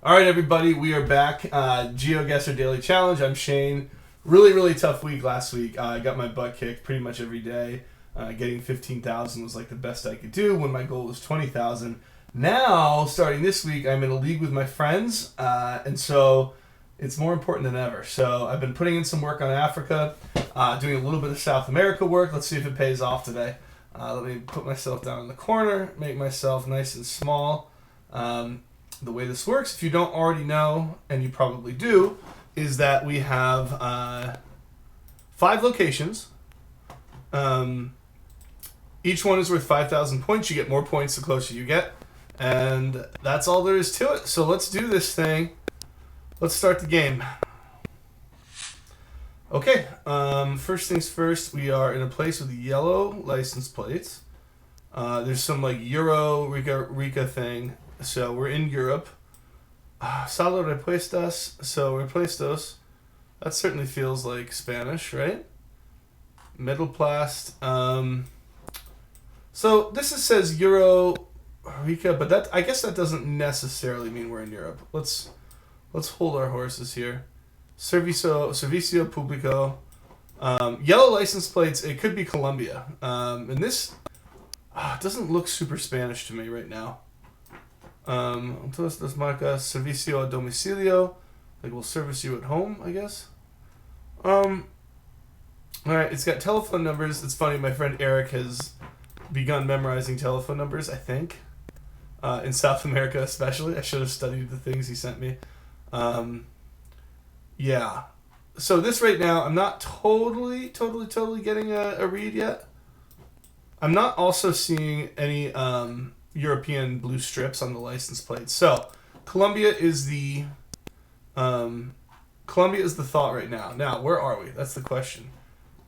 All right, everybody, we are back. GeoGuessr Daily Challenge. I'm Shane. Really tough week last week. I got my butt kicked pretty much every day. Getting 15,000 was like the best I could do when my goal was 20,000. Now, starting this week, I'm in a league with my friends, and so it's more important than ever. So I've been putting in some work on Africa, doing a little bit of South America work. Let's see if it pays off today. Let me put myself down in the corner, make myself nice and small. The way this works, if you don't already know, and you probably do, is that we have 5 locations. Each one is worth 5,000 points. You get more points the closer you get. And that's all there is to it. So let's do this thing. Let's start the game. Okay, first things first, we are in a place with yellow license plates. There's some like Euro Rica thing. So we're in Europe. Salo repuestas. So repuestos. That certainly feels like Spanish, right? Metalplast. So this says Euro Rica, but that I guess that doesn't necessarily mean we're in Europe. Let's hold our horses here. Servicio Público. Yellow license plates. It could be Colombia. And this doesn't look super Spanish to me right now. Todas las marcas servicio a domicilio, like we'll service you at home, I guess. All right, it's got telephone numbers. It's funny, my friend Eric has begun memorizing telephone numbers, I think, in South America especially. I should have studied the things he sent me. Yeah. So this right now, I'm not totally getting a read yet. I'm not also seeing any European blue strips on the license plate. So Colombia is the thought right now. Now, where are we? That's the question.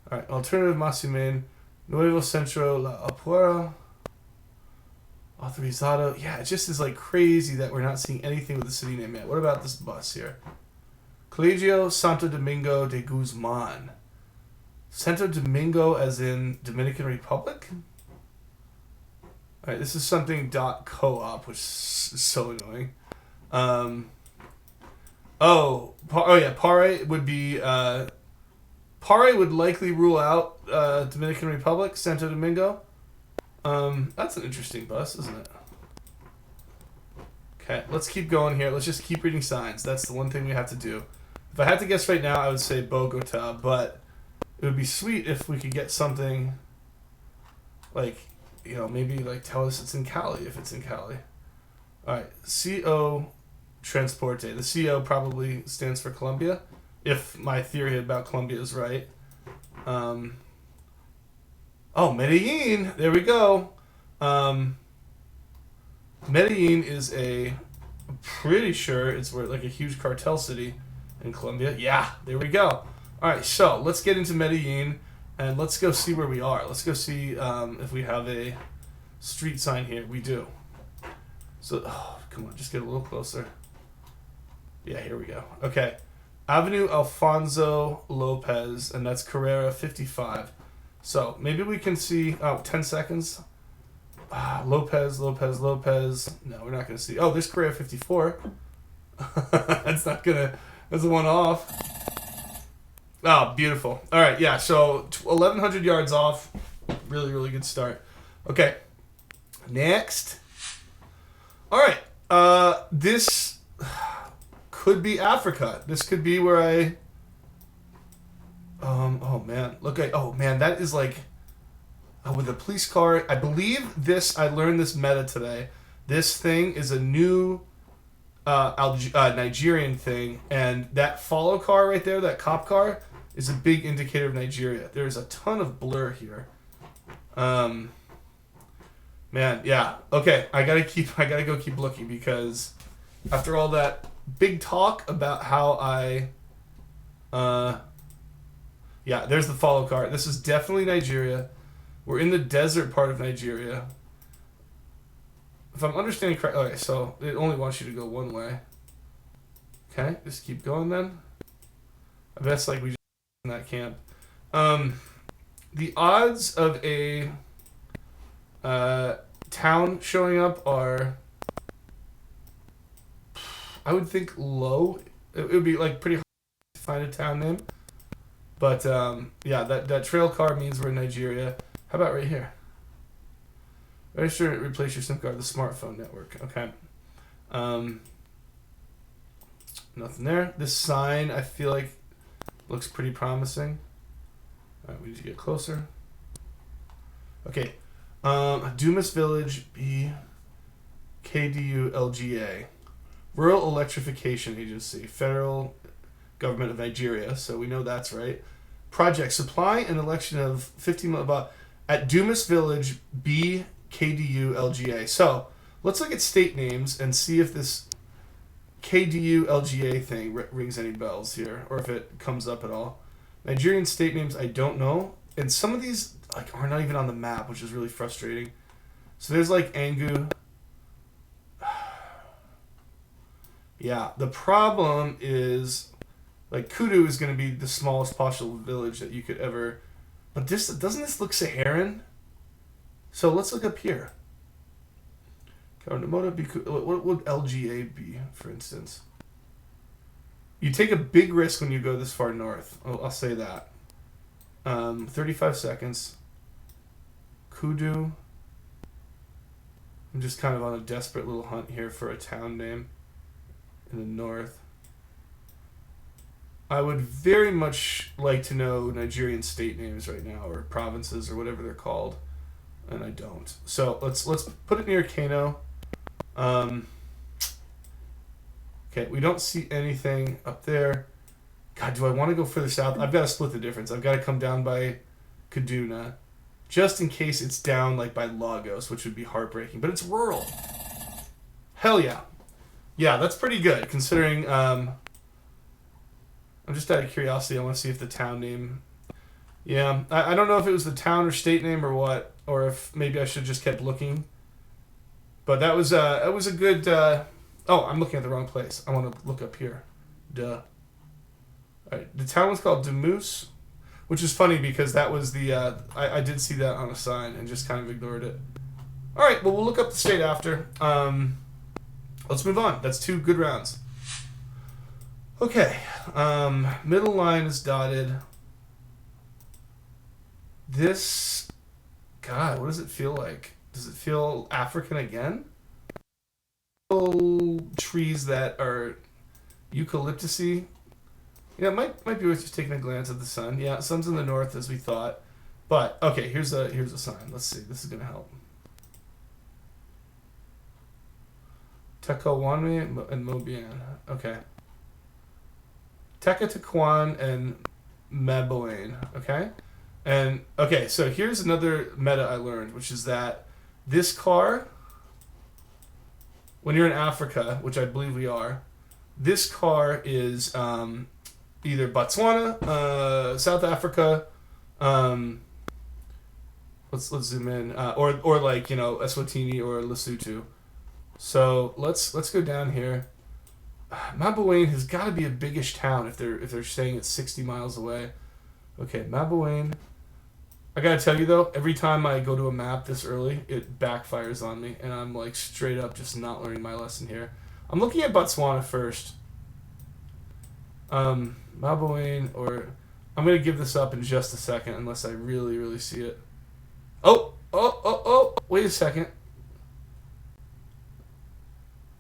All right, Alternative Masumen, Nuevo Centro La Apuera, Autorizado. Yeah, it just is like crazy that we're not seeing anything with the city name yet. What about this bus here? Colegio Santo Domingo de Guzman. Santo Domingo as in Dominican Republic? All right, this is something .coop, which is so annoying. Pare would be... Pare would likely rule out Dominican Republic, Santo Domingo. That's an interesting bus, isn't it? Okay, let's keep going here. Let's just keep reading signs. That's the one thing we have to do. If I had to guess right now, I would say Bogota, but it would be sweet if we could get something like... maybe like tell us it's in Cali if it's in Cali. All right, CO Transporte. The CO probably stands for Colombia, if my theory about Colombia is right. Medellin. There we go. Medellin is I'm pretty sure it's where like a huge cartel city in Colombia. Yeah, there we go. All right, so let's get into Medellin. And let's go see where we are. Let's go see if we have a street sign here. We do. So, come on, just get a little closer. Yeah, here we go. Okay. Avenue Alfonso Lopez, and that's Carrera 55. So, maybe we can see... 10 seconds. Lopez. No, we're not going to see... Oh, there's Carrera 54. That's not going to... That's a one-off. Oh, beautiful. All right, yeah, so 1,100 yards off. Really good start. Okay, next. All right, this could be Africa. This could be where I... oh, man. That is like... with a police car. I believe this... I learned this meta today. This thing is a new... Nigerian thing, and that follow car right there, that cop car, is a big indicator of Nigeria. There's a ton of blur here. Man, yeah. Okay, I gotta go keep looking, because after all that big talk about how I there's the follow car. This is definitely Nigeria. We're in the desert part of Nigeria. If I'm understanding correctly, okay, so it only wants you to go one way. Okay, just keep going then. I bet it's like we just in that camp. The odds of a town showing up are I would think low. It would be like pretty hard to find a town name. But yeah, that trail car means we're in Nigeria. How about right here? Register and replace your SIM card, the smartphone network. Okay. Nothing there. This sign, I feel like, looks pretty promising. All right, we need to get closer. Okay. Dumas Village, B, KDU, LGA. Rural Electrification Agency, Federal Government of Nigeria. So we know that's right. Project, supply and election of 15 million at Dumas Village, B, KDU, LGA. So let's look at state names and see if this KDU, LGA thing rings any bells here, or if it comes up at all. Nigerian state names, I don't know. And some of these like are not even on the map, which is really frustrating. So there's like Angu. Yeah, the problem is like Kudu is going to be the smallest possible village that you could ever. But this doesn't this look Saharan? So let's look up here. What would LGA be, for instance? You take a big risk when you go this far north. I'll say that. 35 seconds. Kudu. I'm just kind of on a desperate little hunt here for a town name in the north. I would very much like to know Nigerian state names right now, or provinces, or whatever they're called, and I don't. So let's put it near Kano. Okay, we don't see anything up there. God, do I want to go further south? I've got to split the difference. I've got to come down by Kaduna, just in case it's down like by Lagos, which would be heartbreaking. But it's rural. Hell yeah. Yeah, that's pretty good, considering, I'm just out of curiosity. I want to see if the town name... Yeah, I don't know if it was the town or state name or what, or if maybe I should have just kept looking. But that was a good... Oh, I'm looking at the wrong place. I want to look up here. Duh. All right, the town was called Dumus, which is funny because that was the... I did see that on a sign and just kind of ignored it. All right, well, we'll look up the state after. Let's move on. That's 2 good rounds. Okay. Middle line is dotted. This... God, what does it feel like? Does it feel African again? Trees that are eucalyptusy. Yeah, it might be worth just taking a glance at the sun. Yeah, sun's in the north as we thought. But okay, here's a sign. Let's see. This is gonna help. Tekawanwe and Mobian. Okay. Tekatekwan and Maboane. Okay. And okay, so here's another meta I learned, which is that this car, when you're in Africa, which I believe we are, this car is either Botswana, South Africa, let's zoom in, or like, you know, Eswatini or Lesotho. So let's go down here. Maboane has got to be a biggish town if they're saying it's 60 miles away. Okay, Maboane. I gotta tell you though, every time I go to a map this early, it backfires on me, and I'm like straight up just not learning my lesson here. I'm looking at Botswana first. Maboane, or I'm gonna give this up in just a second unless I really, really see it. Oh! Wait a second.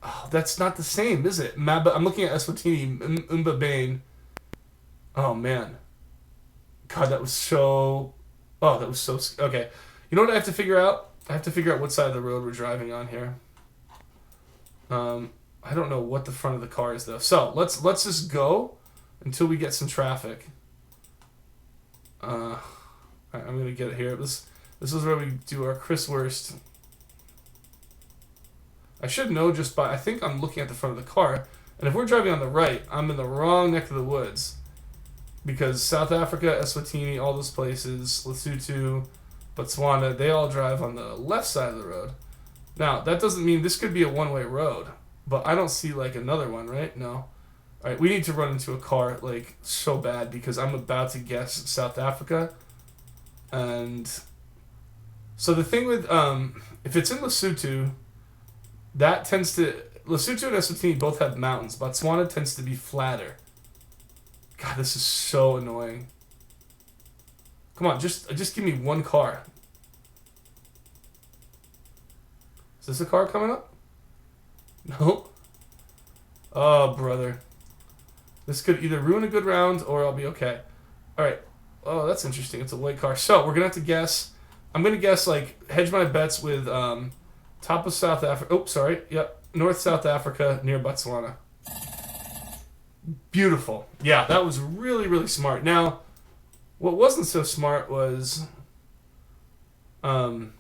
Oh, that's not the same, is it? I'm looking at Eswatini, Mbabane. Oh man. God, that was so... Oh, that was so... Okay. You know what I have to figure out? I have to figure out what side of the road we're driving on here. I don't know what the front of the car is, though. So, let's just go until we get some traffic. I'm going to get it here. This is where we do our Chris Worst. I should know just by... I think I'm looking at the front of the car. And if we're driving on the right, I'm in the wrong neck of the woods. Because South Africa, Eswatini, all those places, Lesotho, Botswana, they all drive on the left side of the road. Now, that doesn't mean this could be a one-way road, but I don't see, like, another one, right? No. All right, we need to run into a car, like, so bad because I'm about to guess South Africa. And so the thing with, if it's in Lesotho, that tends to, Lesotho and Eswatini both have mountains. Botswana tends to be flatter. God, this is so annoying. Come on, just give me one car. Is this a car coming up? No. Oh, brother. This could either ruin a good round or I'll be okay. All right. Oh, that's interesting. It's a white car. So we're gonna have to guess. I'm gonna guess like hedge my bets with top of South Africa. Oh, sorry. Yep. North South Africa near Botswana. Beautiful. Yeah, that was really, really smart. Now, what wasn't so smart was, so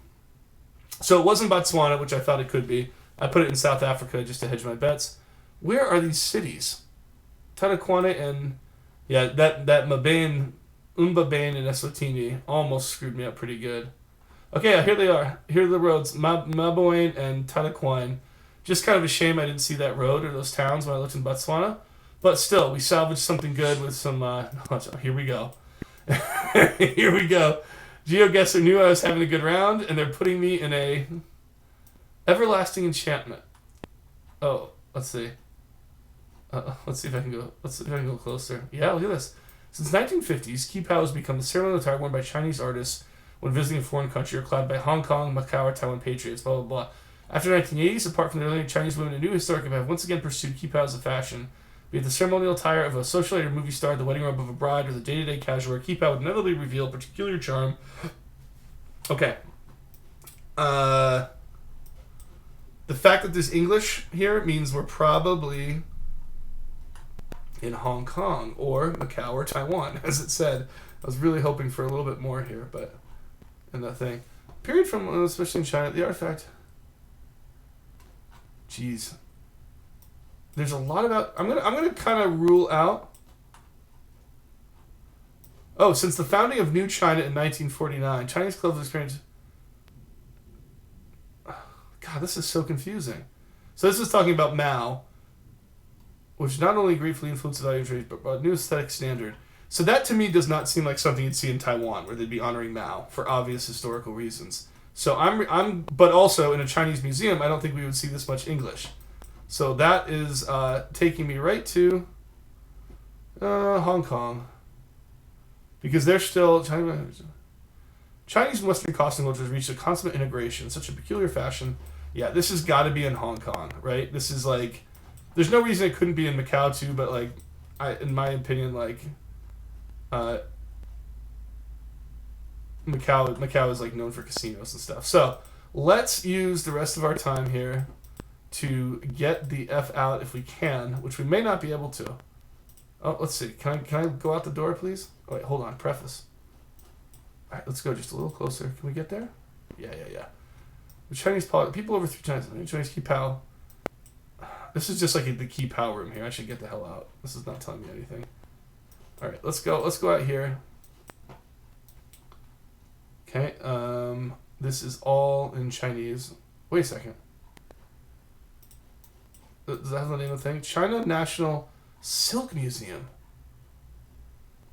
it wasn't Botswana, which I thought it could be. I put it in South Africa just to hedge my bets. Where are these cities? Tarakwane and, yeah, that Mabane, Umbabane and Eswatini almost screwed me up pretty good. Okay, yeah, here they are. Here are the roads, Maboane and Tarakwane. Just kind of a shame I didn't see that road or those towns when I looked in Botswana. But still, we salvaged something good with some, here we go. Here we go. GeoGuessr knew I was having a good round, and they're putting me in a everlasting enchantment. Oh, let's see. Let's see if I can go. Let's see if I can go closer. Yeah, look at this. Since 1950s, Kipao has become the ceremonial attire worn by Chinese artists when visiting a foreign country or clad by Hong Kong, Macau, or Taiwan patriots. Blah blah blah. After the 1980s, apart from the earlier Chinese women, a new historic have once again pursued Kipao as a fashion. Be it the ceremonial attire of a socialite or movie star, the wedding robe of a bride, or the day-to-day casual wear, Kipao would inevitably reveal particular charm. Okay. The fact that there's English here means we're probably in Hong Kong or Macau or Taiwan, as it said. I was really hoping for a little bit more here, but in that thing. Period from, especially in China, the artifact. Jeez. There's a lot about. I'm gonna kind of rule out. Oh, since the founding of New China in 1949, Chinese clothes experience. God, this is so confusing. So this is talking about Mao, which not only gratefully influenced the value of trade, but a new aesthetic standard. So that to me does not seem like something you'd see in Taiwan, where they'd be honoring Mao for obvious historical reasons. So but also in a Chinese museum, I don't think we would see this much English. So that is taking me right to Hong Kong. Because they're still... Chinese and Western costume cultures reached a consummate integration, such a peculiar fashion. Yeah, this has got to be in Hong Kong, right? This is like... There's no reason it couldn't be in Macau too, but like, in my opinion, like... Macau is like known for casinos and stuff. So, let's use the rest of our time here to get the F out if we can, which we may not be able to. Oh, let's see. Can I go out the door, please? Oh, wait, hold on. Preface. All right, let's go just a little closer. Can we get there? Yeah. The Chinese people over 3 times. Chinese Kipao. This is just like the Kipao room here. I should get the hell out. This is not telling me anything. All right, let's go. Let's go out here. Okay. This is all in Chinese. Wait a second. Does that have the name of the thing? China National Silk Museum.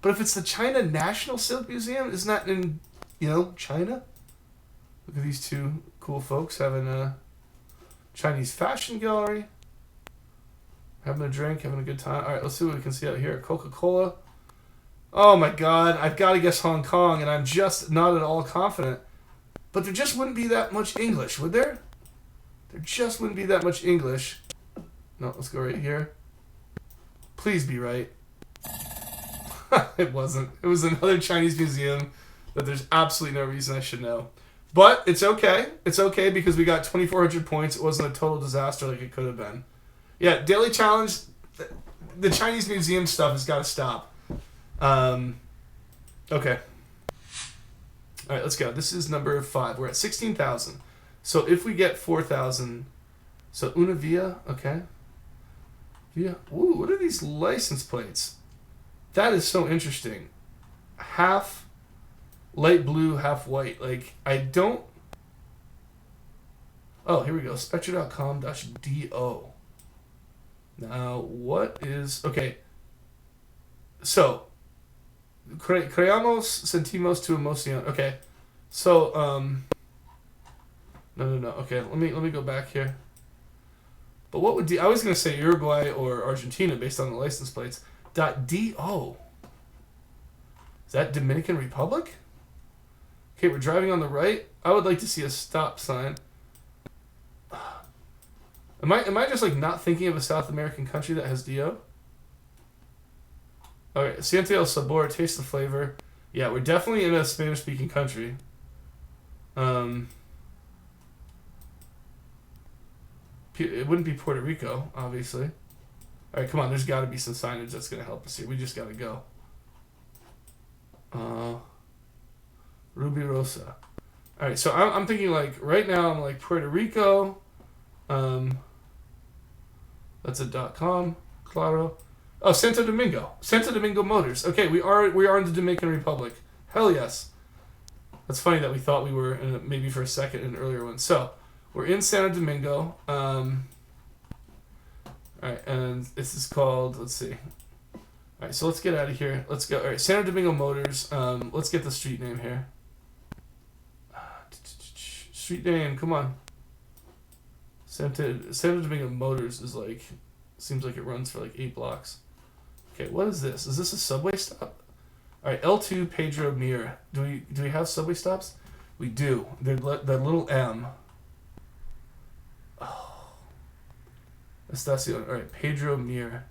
But if it's the China National Silk Museum, isn't that in, China? Look at these two cool folks having a Chinese fashion gallery. Having a drink, having a good time. All right, let's see what we can see out here. Coca-Cola. Oh my God, I've got to guess Hong Kong, and I'm just not at all confident. But there just wouldn't be that much English, would there? There just wouldn't be that much English. No, let's go right here. Please be right. It wasn't. It was another Chinese museum that there's absolutely no reason I should know. But it's okay. It's okay because we got 2,400 points. It wasn't a total disaster like it could have been. Yeah, daily challenge. The Chinese museum stuff has got to stop. Okay. All right, let's go. This is number 5. We're at 16,000. So if we get 4,000, so Una Via, okay. Yeah. Ooh, what are these license plates? That is so interesting. Half light blue, half white. Like, I don't... Oh, here we go. Spectre.com-do. Now, what is... Okay. So, creamos sentimos tu emoción. Okay. So, no. Okay, let me go back here. But what would I was going to say Uruguay or Argentina based on the license plates. .do. Is that Dominican Republic? Okay, we're driving on the right. I would like to see a stop sign. Am I just like not thinking of a South American country that has DO? Okay, Siente el sabor, taste the flavor. Yeah, we're definitely in a Spanish-speaking country. It wouldn't be Puerto Rico, obviously. All right, come on. There's got to be some signage that's going to help us here. We just got to go. Ruby Rosa. All right, so I'm thinking like right now I'm like Puerto Rico. That's a .com. Claro. Oh, Santo Domingo. Santo Domingo Motors. Okay, we are in the Dominican Republic. Hell yes. That's funny that we thought we were in maybe for a second in an earlier one. So we're in Santo Domingo. All right, and this is called. Let's see. All right, so let's get out of here. Let's go. All right, Santo Domingo Motors. Let's get the street name here. Street name. Come on. Santo Domingo Motors is like, seems like it runs for like 8 blocks. Okay, what is this? Is this a subway stop? All right, L2 Pedro Mir. Do we have subway stops? We do. They're the little M. Oh, that's the. All right, Pedro Mir.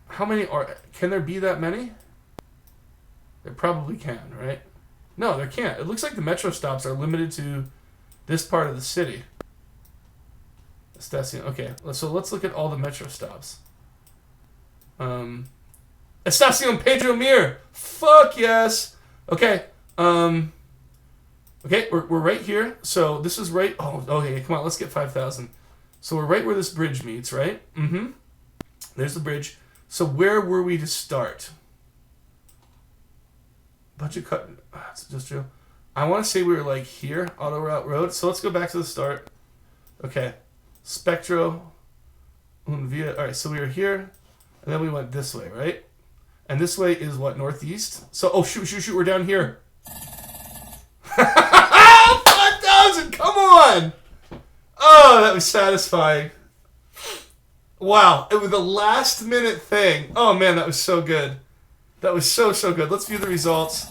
How many are? Can there be that many? There probably can, right? No, there can't. It looks like the metro stops are limited to this part of the city. Estacion. Okay, so let's look at all the metro stops. Estacion Pedro Mir. Fuck yes. Okay. Okay, we're right here. So this is right. Oh, okay. Come on, let's get 5,000. So we're right where this bridge meets, right? Mm-hmm. There's the bridge. So where were we to start? Budget cut. It's industrial. I want to say we were like here, Auto Route Road. So let's go back to the start. Okay. Spectro. Via. All right, so we were here, and then we went this way, right? And this way is what, northeast? So, oh, shoot, we're down here. 5,000, come on! Oh, that was satisfying. Wow, it was a last minute thing. Oh man, that was so good. That was so good. Let's view the results.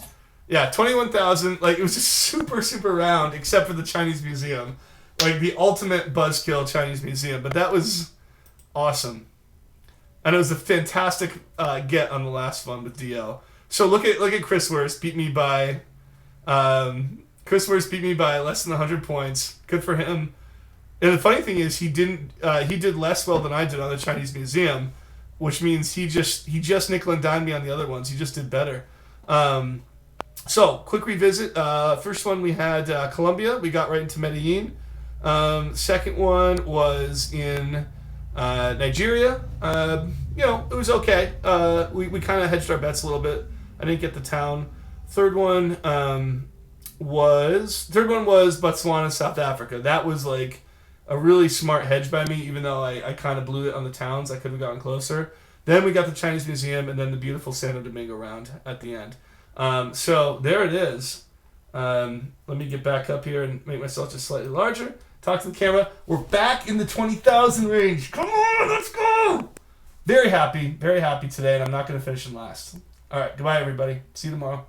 Yeah, 21,000. Like, it was just super round, except for the Chinese Museum. Like, the ultimate buzzkill Chinese Museum. But that was awesome. And it was a fantastic get on the last one with DL. So look at Chris Wurst beat me by less than 100 points. Good for him. And the funny thing is he did less well than I did on the Chinese Museum, which means he just nickel and dimed me on the other ones. He just did better. So quick revisit. First one we had Colombia. We got right into Medellin. Second one was in Nigeria. It was okay. We kind of hedged our bets a little bit. I didn't get the town. Third one was Botswana, South Africa. That was like a really smart hedge by me, even though I kind of blew it on the towns. I could have gotten closer. Then we got the Chinese Museum and then the beautiful Santo Domingo round at the end. So there it is. Let me get back up here and make myself just slightly larger. Talk to the camera. We're back in the 20,000 range. Come on, let's go. Very happy today, and I'm not going to finish in last. All right, goodbye, everybody. See you tomorrow.